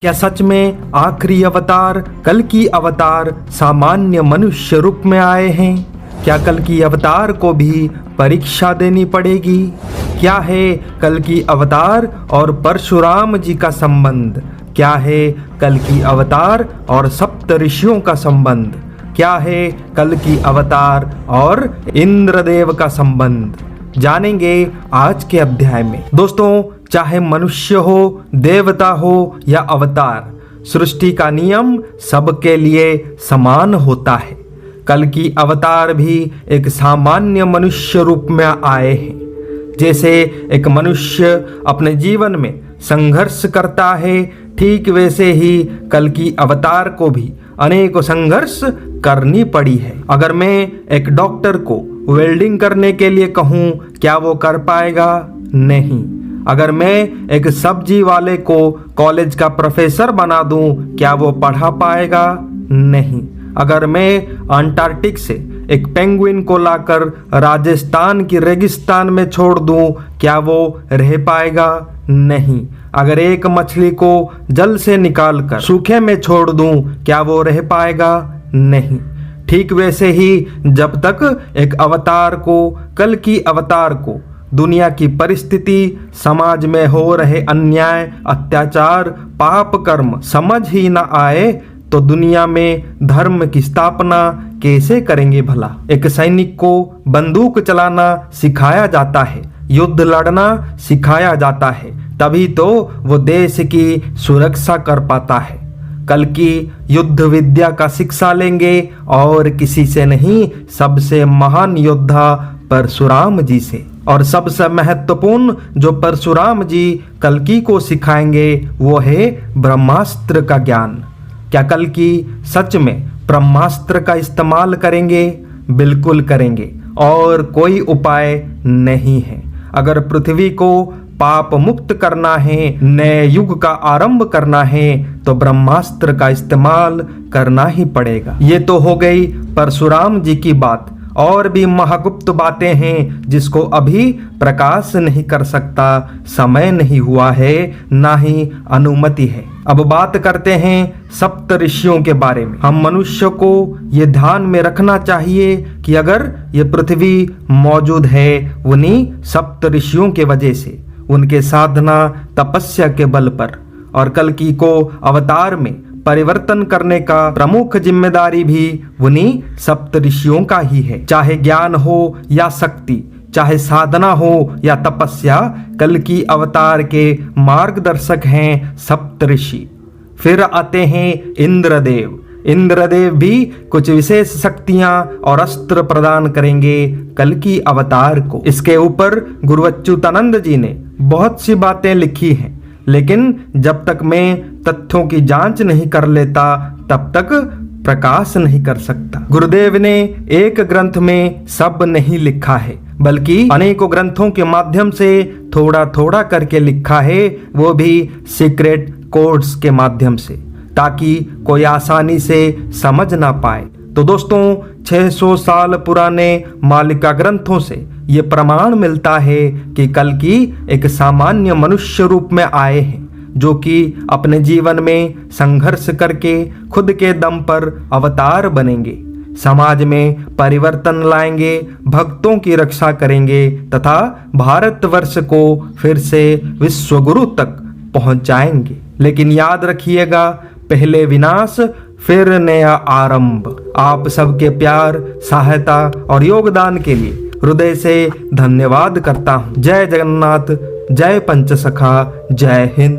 क्या सच में आखिरी अवतार कल की अवतार सामान्य मनुष्य रूप में आए हैं? क्या कल की अवतार को भी परीक्षा देनी पड़ेगी? क्या है कल की अवतार और परशुराम जी का संबंध? क्या है कल की अवतार और सप्त ऋषियों का संबंध? क्या है कल की अवतार और इंद्रदेव का संबंध? जानेंगे आज के अध्याय में। दोस्तों, चाहे मनुष्य हो, देवता हो या अवतार, सृष्टि का नियम सबके लिए समान होता है। कल की अवतार भी एक सामान्य मनुष्य रूप में आए हैं। जैसे एक मनुष्य अपने जीवन में संघर्ष करता है, ठीक वैसे ही कल की अवतार को भी अनेकों संघर्ष करनी पड़ी है। अगर मैं एक डॉक्टर को वेल्डिंग करने के लिए कहूँ, क्या वो कर पाएगा? नहीं। अगर मैं एक सब्जी वाले को कॉलेज का प्रोफेसर बना दूं, क्या वो पढ़ा पाएगा? नहीं। अगर मैं अंटार्कटिक से एक पेंगुइन को लाकर राजस्थान की रेगिस्तान में छोड़ दूं, क्या वो रह पाएगा? नहीं। अगर एक मछली को जल से निकालकर सूखे में छोड़ दूं, क्या वो रह पाएगा? नहीं। ठीक वैसे ही जब तक एक अवतार को, कल की अवतार को, दुनिया की परिस्थिति, समाज में हो रहे अन्याय, अत्याचार, पाप कर्म समझ ही न आए तो दुनिया में धर्म की स्थापना कैसे करेंगे भला? एक सैनिक को बंदूक चलाना सिखाया जाता है, युद्ध लड़ना सिखाया जाता है, तभी तो वो देश की सुरक्षा कर पाता है। कल की युद्ध विद्या का शिक्षा लेंगे और किसी से नहीं, सबसे महान योद्धा परशुराम जी से। और सबसे महत्वपूर्ण जो परशुराम जी कल्कि को सिखाएंगे वो है ब्रह्मास्त्र का ज्ञान। क्या कल्कि सच में ब्रह्मास्त्र का इस्तेमाल करेंगे? बिल्कुल करेंगे, और कोई उपाय नहीं है। अगर पृथ्वी को पाप मुक्त करना है, नए युग का आरंभ करना है, तो ब्रह्मास्त्र का इस्तेमाल करना ही पड़ेगा। ये तो हो गई परशुराम जी की बात। और भी महागुप्त बातें हैं जिसको अभी प्रकाश नहीं कर सकता, समय नहीं हुआ है, ना ही अनुमति है। अब बात करते हैं सप्त ऋषियों के बारे में। हम मनुष्य को ये ध्यान में रखना चाहिए कि अगर ये पृथ्वी मौजूद है उन्हीं सप्त ऋषियों के वजह से, उनके साधना तपस्या के बल पर। और कल्कि को अवतार में परिवर्तन करने का प्रमुख जिम्मेदारी भी उन्हीं सप्त ऋषियों का ही है। चाहे ज्ञान हो या शक्ति, चाहे साधना हो या तपस्या, कल की अवतार के मार्गदर्शक हैं सप्त ऋषि। फिर आते हैं इंद्रदेव। इंद्रदेव भी कुछ विशेष शक्तियां और अस्त्र प्रदान करेंगे कल की अवतार को। इसके ऊपर गुरु अच्युतानंद जी ने बहुत सी बातें लिखी हैं, लेकिन जब तक मैं तथ्यों की जांच नहीं कर लेता तब तक प्रकाश नहीं कर सकता। गुरुदेव ने एक ग्रंथ में सब नहीं लिखा है, बल्कि अनेकों ग्रंथों के माध्यम से थोड़ा थोड़ा करके लिखा है, वो भी सीक्रेट कोड्स के माध्यम से, ताकि कोई आसानी से समझ ना पाए। तो दोस्तों, 600 साल पुराने मालिका ग्रंथों से ये प्रमाण मिलता है कि कल्कि एक सामान्य मनुष्य रूप में आए हैं, जो कि अपने जीवन में संघर्ष करके खुद के दम पर अवतार बनेंगे, समाज में परिवर्तन लाएंगे, भक्तों की रक्षा करेंगे तथा भारतवर्ष को फिर से विश्व गुरु तक पहुंचाएंगे। लेकिन याद रखिएगा, पहले विनाश फिर नया आरंभ। आप सबके प्यार, सहायता और योगदान के लिए हृदय से धन्यवाद करता हूँ। जय जगन्नाथ, जय पंचसखा, जय हिंद।